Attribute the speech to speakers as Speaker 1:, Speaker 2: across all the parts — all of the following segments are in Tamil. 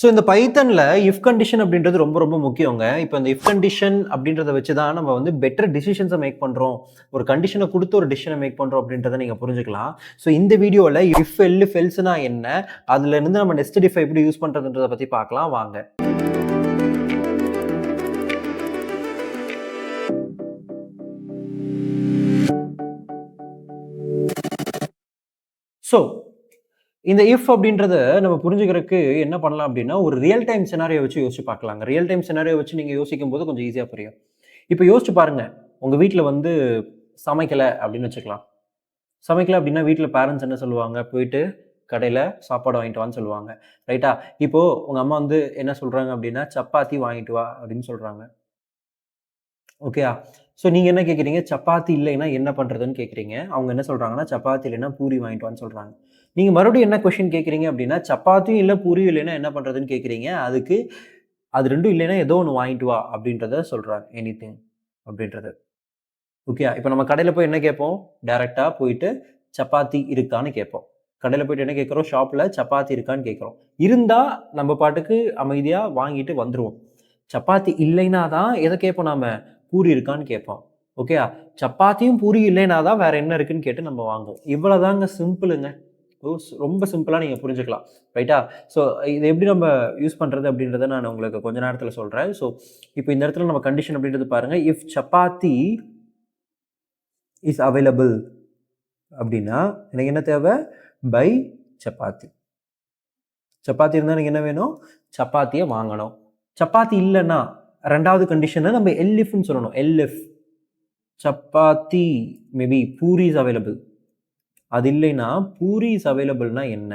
Speaker 1: ஸோ இந்த பைத்தன்ல இஃப் கண்டிஷன் அப்படின்றது ரொம்ப ரொம்ப முக்கியங்க. இப்போ இந்த இஃப் கண்டிஷன் அப்படின்றத வச்சு தான் நம்ம வந்து பெட்டர் டிசிஷன்ஸை மேக் பண்ணுறோம். ஒரு கண்டிஷனை கொடுத்து ஒரு டிசிஷனை மேக் பண்ணுறோம் அப்படின்றத நீங்கள் புரிஞ்சுக்கலாம். ஸோ இந்த வீடியோவில் இஃப் எல்ஃப் எல்ஸ்னா என்ன, அதுலேருந்து நம்ம நெஸ்டட் இஃப் எப்படி யூஸ் பண்ணுறதுன்றதை பற்றி பார்க்கலாம் வாங்க. ஸோ இந்த இஃப் அப்படின்றத நம்ம புரிஞ்சுக்கிறதுக்கு என்ன பண்ணலாம் அப்படின்னா, ஒரு ரியல் டைம் சினாரியோ வச்சு யோசிச்சு பார்க்கலாங்க. ரியல் டைம் சினாரியோ வச்சு நீங்கள் யோசிக்கும் போது கொஞ்சம் ஈஸியாக புரியும். இப்போ யோசிச்சு பாருங்க, உங்கள் வீட்டில் வந்து சமைக்கலை அப்படின்னு வச்சுக்கலாம். சமைக்கல அப்படின்னா வீட்டில் பேரண்ட்ஸ் என்ன சொல்லுவாங்க, போயிட்டு கடையில் சாப்பாடு வாங்கிட்டு வான்னு சொல்லுவாங்க, ரைட்டா? இப்போது உங்கள் அம்மா வந்து என்ன சொல்கிறாங்க அப்படின்னா, சப்பாத்தி வாங்கிட்டு வா அப்படின்னு சொல்கிறாங்க. ஓகேயா? ஸோ நீங்கள் என்ன கேட்குறீங்க, சப்பாத்தி இல்லைன்னா என்ன பண்ணுறதுன்னு கேட்குறீங்க. அவங்க என்ன சொல்கிறாங்கன்னா, சப்பாத்தி இல்லைன்னா பூரி வாங்கிட்டு வான்னு சொல்கிறாங்க. நீங்கள் மறுபடியும் என்ன கொஸ்டின் கேட்குறீங்க அப்படின்னா, சப்பாத்தியும் இல்லை பூரியும் இல்லைன்னா என்ன பண்ணுறதுன்னு கேட்குறீங்க. அதுக்கு அது ரெண்டும் இல்லைன்னா ஏதோ ஒன்று வாங்கிட்டு வா அப்படின்றத சொல்கிறாங்க. எனிதிங் அப்படின்றது. ஓகேயா? இப்போ நம்ம கடையில் போய் என்ன கேட்போம், டேரெக்டாக போயிட்டு சப்பாத்தி இருக்கான்னு கேட்போம். கடையில் போயிட்டு என்ன கேட்குறோம், ஷாப்பில் சப்பாத்தி இருக்கான்னு கேட்குறோம். இருந்தால் நம்ம பாட்டுக்கு அமைதியாக வாங்கிட்டு வந்துடுவோம். சப்பாத்தி இல்லைன்னா தான் எதை கேட்போம், நாம பூரி இருக்கான்னு கேட்போம். ஓகேயா? சப்பாத்தியும் பூரி இல்லைன்னா தான் வேற என்ன இருக்குன்னு கேட்டு நம்ம வாங்குவோம். இவ்வளோதாங்க, சிம்பிளுங்க. ரொம்ப சிம்பிளாக நீங்கள் புரிஞ்சுக்கலாம், ரைட்டா? ஸோ இது எப்படி நம்ம யூஸ் பண்ணுறது அப்படின்றத நான் உங்களுக்கு கொஞ்ச நேரத்தில் சொல்கிறேன். ஸோ இப்போ இந்த இடத்துல நம்ம கண்டிஷன் அப்படின்றது பாருங்கள், இஃப் சப்பாத்தி இஸ் அவைலபிள் அப்படின்னா எனக்கு என்ன தேவை, பை சப்பாத்தி. சப்பாத்தி இருந்தால் எனக்கு என்ன வேணும், சப்பாத்தியை வாங்கணும். சப்பாத்தி இல்லைன்னா ரெண்டாவது கண்டிஷனை நம்ம எல்இஃப்னு சொல்லணும். Elif chapati maybe puri is available, அது இல்லைன்னா பூரி இஸ் அவைலபிள்னா என்ன,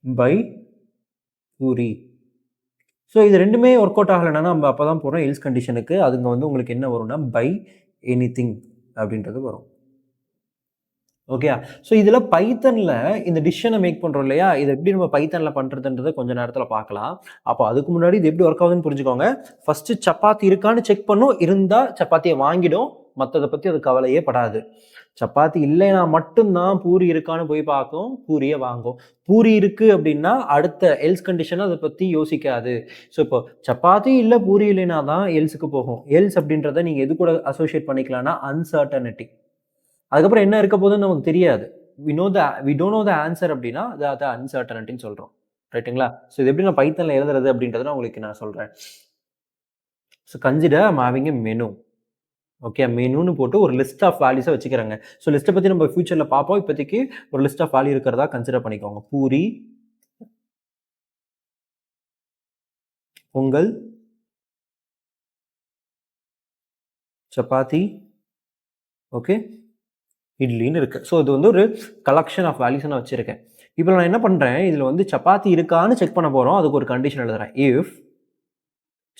Speaker 1: பை பூரி. ஸோ இது ரெண்டுமே ஒர்க் அவுட் ஆகலைன்னா நம்ம அப்போ தான் போகிறோம் எல்ஸ் கண்டிஷனுக்கு. அதுங்க வந்து உங்களுக்கு என்ன வரும்னா, பை எனிதிங் அப்படின்றது வரும். ஓகே. ஸோ இதில் பைத்தனில் இந்த டிசிஷனை மேக் பண்ணுறோம் இல்லையா, இதை எப்படி நம்ம பைத்தனில் பண்ணுறதுன்றதை கொஞ்சம் நேரத்தில் பார்க்கலாம். அப்போ அதுக்கு முன்னாடி இது எப்படி ஒர்க் ஆகுதுன்னு புரிஞ்சுக்கோங்க. ஃபஸ்ட்டு சப்பாத்தி இருக்கான்னு செக் பண்ணும், இருந்தால் சப்பாத்தியை வாங்கிடும், மற்றதை பற்றி அது கவலையே படாது. சப்பாத்தி இல்லைன்னா மட்டும்தான் பூரி இருக்கான்னு போய் பார்க்கும், பூரியை வாங்கும். பூரி இருக்குது அப்படின்னா அடுத்த எல்ஸ் கண்டிஷனை அதை பற்றி யோசிக்காது. ஸோ இப்போ சப்பாத்தி இல்லை பூரி இல்லைன்னா தான் எல்ஸுக்கு போகும். எல்ஸ் அப்படின்றத நீங்கள் எது கூட அசோசியேட் பண்ணிக்கலாம்னா, அன்சர்டனிட்டி. அதுக்கப்புறம் என்ன இருக்க போதுன்னு நமக்கு தெரியாது. We don't know the answer அப்படின்னா அது அன்சர்டனிட்டின்னு சொல்கிறோம், ரைட்டுங்களா? ஸோ இது எப்படி நான் பைத்தனில் எழுதுறது அப்படின்றத உங்களுக்கு நான் சொல்கிறேன். So consider I'm having a menu. Okay, மெனுன்னு போட்டு ஒரு லிஸ்ட் ஆஃப் வேல்யூஸை வச்சுக்கிறேங்க. ஸோ லிஸ்ட்டை பற்றி நம்ம ஃபியூச்சரில் பார்ப்போம். இப்போதைக்கு ஒரு லிஸ்ட் ஆஃப் வேல்யூ இருக்கிறதா கன்சிடர் பண்ணிக்கோங்க. பூரி, பொங்கல், சப்பாத்தி, ஓகே, இட்லின்னு இருக்கு. ஸோ இது வந்து ஒரு கலெக்ஷன் ஆஃப் வேல்யூஸ் நான் வச்சிருக்கேன். இப்போ நான் என்ன பண்ணுறேன், இதில் வந்து சப்பாத்தி இருக்கான்னு செக் பண்ண போகிறோம். அதுக்கு ஒரு கண்டிஷன் எழுதுறேன். இஃப்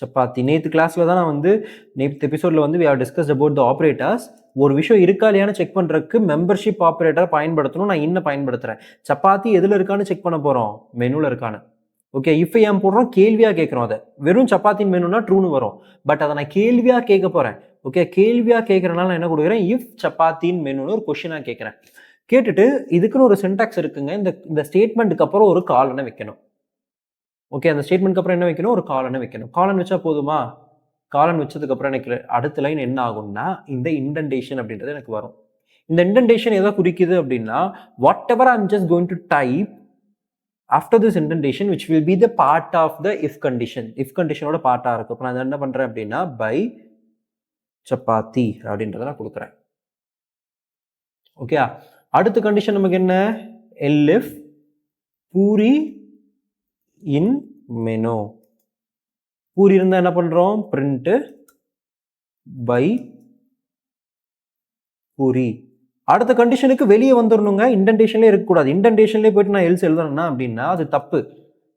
Speaker 1: சப்பாத்தி, நேற்று கிளாஸில் தான் நான் வந்து நேற்று எபிசோடில் வந்து we have discussed about the operators. ஒரு விஷயம் இருக்கா இல்லையான்னு செக் பண்ணுறதுக்கு மெம்பர்ஷிப் ஆப்ரேட்டர் பயன்படுத்தணும். நான் இன்னும் பயன்படுத்துகிறேன். சப்பாத்தி எதில் இருக்கான்னு செக் பண்ண போகிறோம், மெனுவில் இருக்கான்னு. ஓகே, இப்போ ஏன் போடுறோம், கேள்வியாக கேட்குறோம். அதை வெறும் சப்பாத்தின் மெனுனா ட்ரூன்னு வரும். பட் அதை நான் கேள்வியாக கேட்க போகிறேன். ஓகே, கேள்வியாக கேட்குறனால நான் என்ன கொடுக்குறேன், இஃப் சப்பாத்தின் மெனுன்னு ஒரு கொஸ்டினாக கேட்குறேன். கேட்டுட்டு இதுக்குன்னு ஒரு சின்டாக்ஸ் இருக்குங்க. இந்த ஸ்டேட்மெண்ட்டுக்கு அப்புறம் ஒரு காலனை வைக்கணும். ஓகே, அந்த ஸ்டேட்மெண்ட்க்கு அப்புறம் என்ன வைக்கணும், ஒரு காலனை வைக்கணும். காலன் வச்சா போதுமா? காலன் வச்சதுக்கப்புறம் எனக்கு அடுத்த லைன் என்ன ஆகும்னா, இந்த இண்டென்டேஷன் அப்படின்றது எனக்கு வரும். இந்த இண்டென்டேஷன் எதை குறிக்குது அப்படின்னா, whatever I am just going to type after this indentation which will be the part of the if condition. If கண்டிஷனோட பார்ட்டாக இருக்கும். இப்போ நான் என்ன பண்ணுறேன் அப்படின்னா, பை சப்பாத்தி அப்படின்றத நான் கொடுக்குறேன். ஓகே, அடுத்த கண்டிஷன் நமக்கு என்ன, எல்இஃப் பூரி இன் மெனு. பூரி இருந்தால் என்ன பண்ணுறோம், பிரிண்ட் பை பூரி. அடுத்த கண்டிஷனுக்கு வெளியே வந்துடணுங்க, இண்டென்டேஷன்லேயே இருக்கக்கூடாது. இண்டென்டேஷன்லேயே போயிட்டு நான் எல்ஸ் எழுதணும்னா அப்படின்னா அது தப்பு.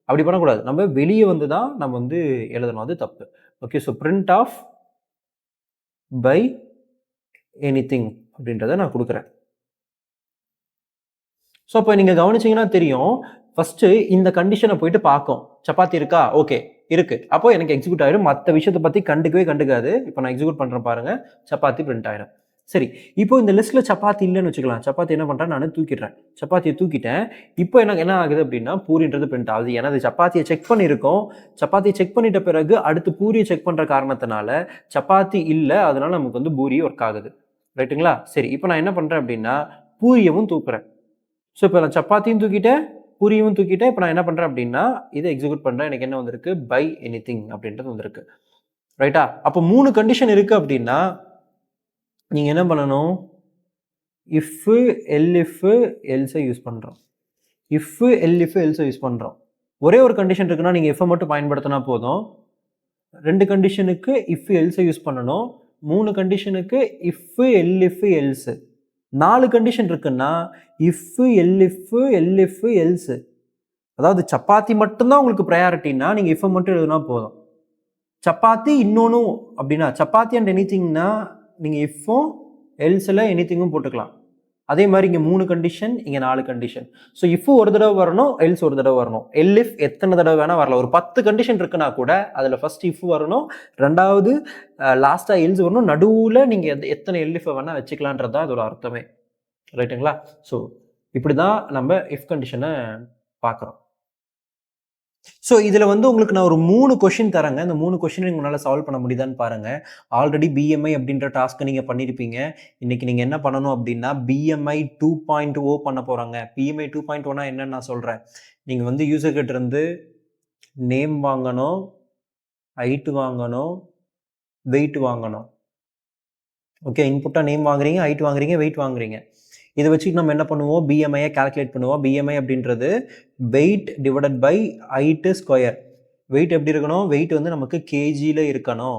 Speaker 1: அப்படி பண்ணக்கூடாது. நம்ம வெளியே வந்து தான் நம்ம வந்து எழுதணும், அது தப்பு. Okay, so print of by anything அப்படின்றத நான் கொடுக்குறேன். ஸோ அப்போ நீங்கள் கவனிச்சிங்கன்னா தெரியும், ஃபஸ்ட்டு இந்த கண்டிஷனை போயிட்டு பார்க்கும். சப்பாத்தி இருக்கா, ஓகே இருக்குது, அப்போ எனக்கு எக்ஸிக்யூட் ஆகிடும். மற்ற விஷயத்தை பற்றி கண்டுக்கவே கண்டுக்காது. இப்போ நான் எக்ஸிக்யூட் பண்ணுறேன் பாருங்கள், சப்பாத்தி பிரிண்ட் ஆகிடும். சரி, இப்போ இந்த லிஸ்ட்ல சப்பாத்தி இல்லன்னு வச்சுக்கலாம். சப்பாத்தி என்ன பண்றேன், நானு தூக்கிடுறேன். சப்பாத்திய தூக்கிட்டேன். இப்போ எனக்கு என்ன ஆகுது அப்படின்னா, பூரின்றது பிரிண்ட் ஆகுது. ஏன்னா அது சப்பாத்திய செக் பண்ணியிருக்கோம். சப்பாத்திய செக் பண்ணிட்ட பிறகு அடுத்து பூரிய செக் பண்ற காரணத்தினால, சப்பாத்தி இல்ல. அதனால நமக்கு வந்து பூரி ஒர்க் ஆகுது. ரைட்டுங்களா? சரி, இப்போ நான் என்ன பண்றேன் அப்படின்னா, பூரியவும் தூக்குறேன். ஸோ இப்போ நான் சப்பாத்தியும் தூக்கிட்டேன், பூரியும் தூக்கிட்டேன். இப்போ நான் என்ன பண்றேன் அப்படின்னா, இத எக்ஸிக்யூட் பண்றேன். எனக்கு என்ன வந்திருக்கு, பை எனிதிங் அப்படின்றது வந்திருக்கு. ரைட்டா? அப்போ 3 கண்டிஷன் இருக்கு அப்படின்னா, நீங்க என்ன பண்ணணும், இஃப், எல்இஃப், எல்ஸை யூஸ் பண்றோம். இஃப், எல்இஃப், எல்ஸை யூஸ் பண்றோம். ஒரே ஒரு கண்டிஷன் இருக்குன்னா நீங்க இஃப் மட்டும் பயன்படுத்தினா போதும். 2 கண்டிஷனுக்கு இஃப், எல்ஸை யூஸ் பண்ணணும். 3 கண்டிஷனுக்கு இஃப், எல்இஃப், எல்ஸ். 4 கண்டிஷன் இருக்குன்னா இஃப், எல்இஃப், எல்இஃப், எல்ஸ். அதாவது சப்பாத்தி மட்டும்தான் உங்களுக்கு ப்ரையாரிட்டினா நீங்க இஃப் மட்டும் எழுதுனா போதும். சப்பாத்தி இன்னொன்னும் அப்படின்னா சப்பாத்தி அண்ட் எனிதிங்னா நீங்க இஃப்பும் எல்ஸ்ல எனிதிங்கும் போட்டுக்கலாம். அதே மாதிரி இங்க 3 கண்டிஷன், இங்க 4 கண்டிஷன். ஸோ இஃப் ஒரு தடவை வரணும், எல்ஸ் ஒரு தடவை வரணும். எல்இஃப் எத்தனை தடவை வேணா வரலாம். ஒரு 10 கண்டிஷன் இருக்குன்னா கூட அதுல ஃபர்ஸ்ட் இஃப் வரணும், ரெண்டாவது லாஸ்டா எல்ஸ் வரணும், நடுவுல நீங்க எத்தனை எல்இஃப் வேணா வச்சுக்கலான்றது தான் இதோட அர்த்தமே. ரைட்டுங்களா? ஸோ இப்படிதான் நம்ம இஃப் கண்டிஷனை பார்க்குறோம். ஸோ இதில் வந்து உங்களுக்கு நான் ஒரு 3 கொஷின் தரேங்க. இந்த 3 கொஷின் உங்களால் சால்வ் பண்ண முடியுதான்னு பாருங்க. ஆல்ரெடி பிஎம்ஐ அப்படின்ற டாஸ்க்கை நீங்கள் பண்ணியிருப்பீங்க. இன்னைக்கு நீங்கள் என்ன பண்ணணும் அப்படின்னா பிஎம்ஐ 2.0 பண்ண போகிறாங்க. பிஎம்ஐ 2.0னா என்னன்னு நான் சொல்கிறேன். நீங்கள் வந்து யூசர் கிட்ட இருந்து நேம் வாங்கணும், ஹைட் வாங்கணும், வெயிட் வாங்கணும். ஓகே, இன்புட்டாக நேம் வாங்குறீங்க, ஹைட் வாங்குறீங்க, வெயிட் வாங்குறீங்க. இதை வச்சுட்டு நம்ம என்ன பண்ணுவோம், பிஎம்ஐயை கால்குலேட் பண்ணுவோம். பிஎம்ஐ அப்படின்றது weight divided by height square. Weight எப்படி இருக்கணும், வெயிட் வந்து நமக்கு கேஜியில் இருக்கணும்,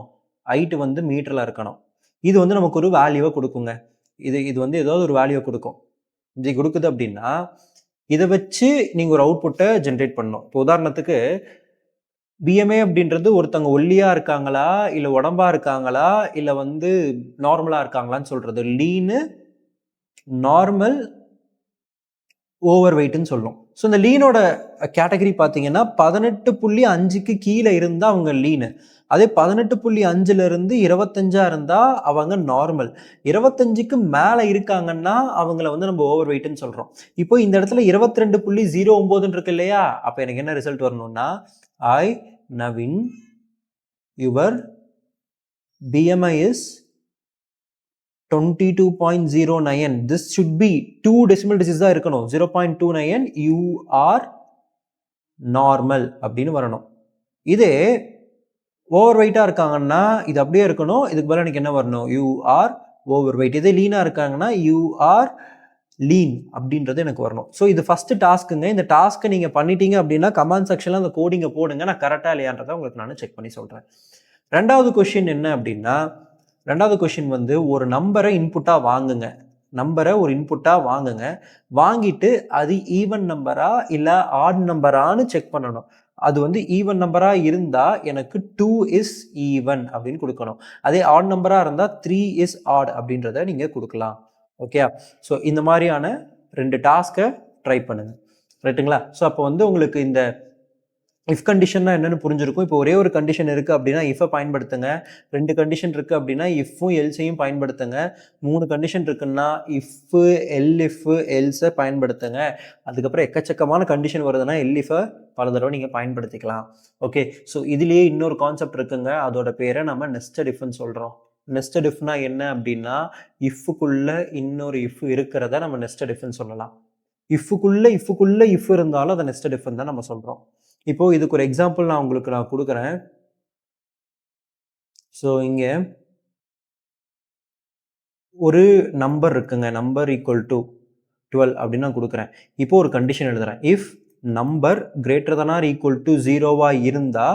Speaker 1: ஹைட்டு வந்து மீட்டரில் இருக்கணும். இது வந்து நமக்கு ஒரு வேல்யூவை கொடுக்குங்க. இது வந்து ஏதாவது ஒரு வேல்யூவை கொடுக்கும். இது கொடுக்குது அப்படின்னா இதை வச்சு நீங்கள் ஒரு அவுட்புட்டை ஜென்ரேட் பண்ணணும். இப்போ உதாரணத்துக்கு பிஎம்ஐ அப்படின்றது ஒருத்தவங்க ஒல்லியாக இருக்காங்களா, இல்லை உடம்பா இருக்காங்களா, இல்லை வந்து நார்மலாக இருக்காங்களான்னு சொல்கிறது. லீனு, நார்மல், ஓவர் வெயிட்னு சொல்லும். ஸோ இந்த லீனோட கேட்டகரி பார்த்தீங்கன்னா 18.5க்கு கீழே இருந்தால் அவங்க லீனு. அதே 18.5ல இருந்து 25 இருந்தால் அவங்க நார்மல். 25க்கு மேலே இருக்காங்கன்னா அவங்கள வந்து நம்ம ஓவர் வெயிட்னு சொல்கிறோம். இப்போ இந்த இடத்துல 22.09 இருக்கு இல்லையா, அப்போ எனக்கு என்ன ரிசல்ட் வரணும்னா, hi Naveen your BMI is 22.09. this should be 2 decimal digits தான் இருக்கணும். 0.29 you are normal அப்படின்னு வரணும். இதே ஓவர் வெயிட்டா இருக்காங்கன்னா இது அப்படியே இருக்கணும். இதுக்கு பதிலா எனக்கு என்ன வரணும், you are overweight. இதே லீனா இருக்காங்கன்னா you are lean அப்படின்றது எனக்கு வரணும். ஸோ இது ஃபர்ஸ்ட் டாஸ்க்குங்க. இந்த டாஸ்க்கை நீங்க பண்ணிட்டீங்க அப்படின்னா கமெண்ட் செக்ஷன்ல அந்த கோடிங்கை போடுங்க. நான் கரெக்டா இல்லையான்றதை உங்களுக்கு நான் செக் பண்ணி சொல்றேன். ரெண்டாவது கொஸ்டின் என்ன அப்படின்னா, ரெண்டாவது கொஸ்டின் வந்து ஒரு நம்பரை இன்புட்டாக வாங்குங்க. நம்பரை ஒரு இன்புட்டாக வாங்குங்க. வாங்கிட்டு அது ஈவன் நம்பரா இல்லை ஆட் நம்பரான்னு செக் பண்ணணும். அது வந்து ஈவன் நம்பராக இருந்தால் எனக்கு 2 இஸ் ஈவன் அப்படின்னு கொடுக்கணும். அதே ஆட் நம்பராக இருந்தால் 3 இஸ் ஆட் அப்படின்றத நீங்கள் கொடுக்கலாம். ஓகே, ஸோ இந்த மாதிரியான 2 டாஸ்க்கை ட்ரை பண்ணுங்க. ரைட்டுங்களா? ஸோ அப்போ வந்து உங்களுக்கு இந்த இஃப் கண்டிஷன்னா என்னன்னு புரிஞ்சிருக்கும். இப்போ ஒரே ஒரு கண்டிஷன் இருக்குது அப்படின்னா இஃபை பயன்படுத்துங்க. 2 கண்டிஷன் இருக்குது அப்படின்னா இஃப்பும் எல்ஸையும் பயன்படுத்துங்க. 3 கண்டிஷன் இருக்குன்னா இஃப்பு, எல்இஃப், எல்ஸை பயன்படுத்துங்க. அதுக்கப்புறம் எக்கச்சக்கமான கண்டிஷன் வருதுன்னா எல்இஃபை பல தடவை நீங்கள் பயன்படுத்திக்கலாம். ஓகே, ஸோ இதுலேயே இன்னொரு கான்செப்ட் இருக்குங்க. அதோட பேரை நம்ம நெஸ்டட் இஃப்னு சொல்கிறோம். நெஸ்டட் இஃப்னா என்ன அப்படின்னா இஃப்புக்குள்ள இன்னொரு இஃப் இருக்கிறத நம்ம நெஸ்டட் இஃப்னு சொல்லலாம். இஃப்புக்குள்ள இஃப் இருந்தாலும் அதை நெஸ்டட் இஃப்னு தான் நம்ம சொல்கிறோம். இப்போ இதுக்கு ஒரு எக்ஸாம்பிள் நான் உங்களுக்கு கொடுக்குறேன். ஸோ இங்க ஒரு நம்பர் இருக்குங்க. நம்பர் ஈக்குவல் டு 12 அப்படின்னு நான் கொடுக்குறேன். இப்போ ஒரு கண்டிஷன் எழுதுறேன். If number greater than or equal to 0வா இருந்தா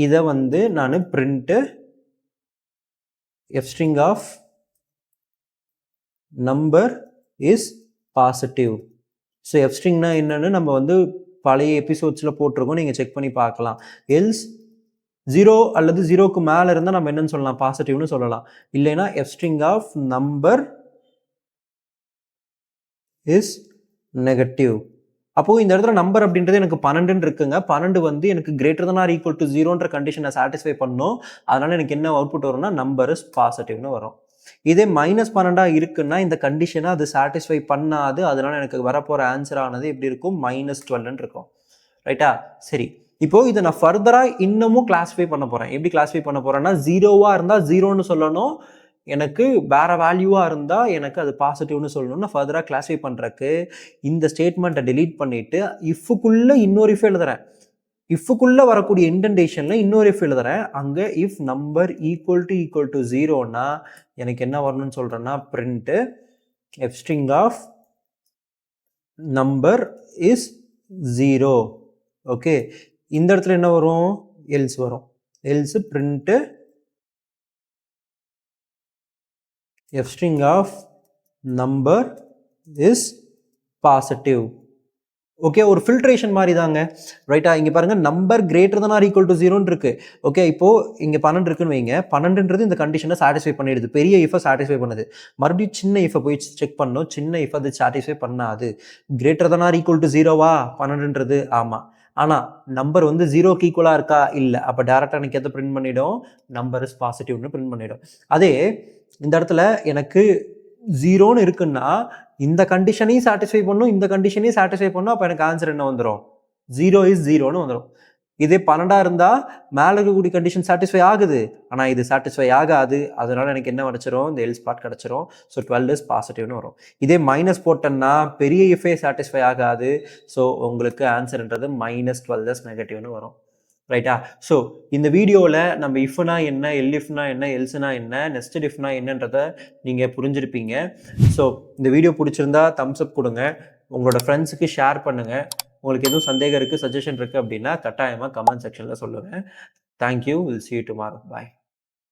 Speaker 1: இதை வந்து நான் print f string of number is positive. So f ஸ்ட்ரிங்னா என்னன்னு நம்ம வந்து பழைய எபிசோட்ஸில் போட்டிருக்கோம், நீங்கள் செக் பண்ணி பார்க்கலாம். எல்ஸ் 0 அல்லது 0க்கு மேலே இருந்தால் நம்ம என்னன்னு சொல்லலாம், பாசிட்டிவ்னு சொல்லலாம். இல்லைன்னா if string of number is negative. அப்போது இந்த இடத்துல நம்பர் அப்படின்றது எனக்கு 12 இருக்குங்க. 12 வந்து எனக்கு greater than or equal to 0ன்ற கண்டிஷனை சாட்டிஸ்ஃபை பண்ணணும். அதனால எனக்கு என்ன அவுட்புட் வரும்னா நம்பர் இஸ் பாசிட்டிவ்னு வரும். இதே -12 இருக்குன்னா இந்த கண்டிஷனை அது சாட்டிஸ்ஃபை பண்ணாது. அதனால எனக்கு வரப்போகிற ஆன்சர் ஆனது எப்படி இருக்கும், -12 இருக்கும். ரைட்டா? சரி, இப்போ இதை நான் ஃபர்தரா இன்னமும் கிளாஸிஃபை பண்ண போறேன். எப்படி கிளாஸிஃபை பண்ண போறேன்னா, 0வா இருந்தா 0ன்னு சொல்லணும், எனக்கு வேற வேல்யூவா இருந்தா எனக்கு அது பாசிட்டிவ்னு சொல்லணும்னு ஃபர்தரா கிளாஸிஃபை பண்றதுக்கு இந்த ஸ்டேட்மெண்ட்டை delete பண்ணிட்டு இஃப்க்குள்ள இன்னொரு இஃப் எழுதுறேன். இஃப்க்குள்ள வரக்கூடிய இன்டென்டேஷன்ல இன்னொரு இஃப் எழுதுறேன். அங்க இஃப் நம்பர் ஈக்குவல் டு 0னா எனக்கு என்ன வரணும்னு சொல்றேன்னா, print f string of number is 0. Okay, இந்த இடத்துல என்ன வரும், எல்ஸ் வரும். Else print f string of number is positive. Okay, ஒரு ஃபில்ட்ரேஷன் மாதிரி தாங்க. ரைட்டா? இங்கே பாருங்க, number greater than or equal to 0ன்னு இருக்கு. ஓகே, இப்போ இங்கே 12 இருக்குன்னு வைங்க. 12ன்றது இந்த கண்டிஷனை சாட்டிஸ்ஃபை பண்ணிடுது, பெரிய இஃபை சாட்டிஸ்ஃபை பண்ணுது. மறுபடியும் சின்ன இஃபை போய் செக் பண்ணணும். சின்ன இஃப் அது சாட்டிஸ்ஃபை பண்ணாது. Greater than or equal to 0வா 12ன்றது? ஆமாம். ஆனால் நம்பர் வந்து 0க்கு ஈக்குவலாக இருக்கா? இல்லை. அப்போ டேரெக்டாக எனக்கு எதை பிரிண்ட் பண்ணிடும், நம்பர் இஸ் பாசிட்டிவ்னு பிரிண்ட் பண்ணிடும். அதே இந்த இடத்துல எனக்கு 0ன்னு இருக்குன்னா இந்த கண்டிஷனையும் சாட்டிஸ்ஃபை பண்ணும், இந்த கண்டிஷனையும் சாட்டிஸ்ஃபை பண்ணும். அப்போ எனக்கு ஆன்சர் என்ன வந்துடும், 0 இஸ் 0ன்னு வந்துடும். இதே 12 இருந்தால் மேலே இருக்கக்கூடிய கண்டிஷன் சாட்டிஸ்ஃபை ஆகுது, ஆனால் இது சாட்டிஸ்ஃபை ஆகாது. அதனால எனக்கு என்ன கிடச்சிரும், இந்த எல்ஸ் பார்ட் கிடச்சிரும். ஸோ 12 இஸ் பாசிட்டிவ்னு வரும். இதே மைனஸ் போட்டேன்னா பெரிய இஃபே சாட்டிஸ்ஃபை ஆகாது. ஸோ உங்களுக்கு ஆன்சர்ன்றது -12 இஸ் நெகட்டிவ்னு வரும். ரைட்டா? ஸோ இந்த வீடியோவில் நம்ம இஃப்னா என்ன, எல்இஃப்னா என்ன, எல்ஸ்னா என்ன, நெஸ்டட் இஃப்னா என்னன்றதை நீங்கள் புரிஞ்சிருப்பீங்க. ஸோ இந்த வீடியோ பிடிச்சிருந்தா தம்ஸ் அப் கொடுங்க, உங்களோட ஃப்ரெண்ட்ஸுக்கு ஷேர் பண்ணுங்கள். உங்களுக்கு எதுவும் சந்தேகம் இருக்குது, சஜஷன் இருக்குது அப்படின்னா கட்டாயமாக கமெண்ட் செக்ஷனில் சொல்லுங்கள். Thank you. Will see you tomorrow. Bye.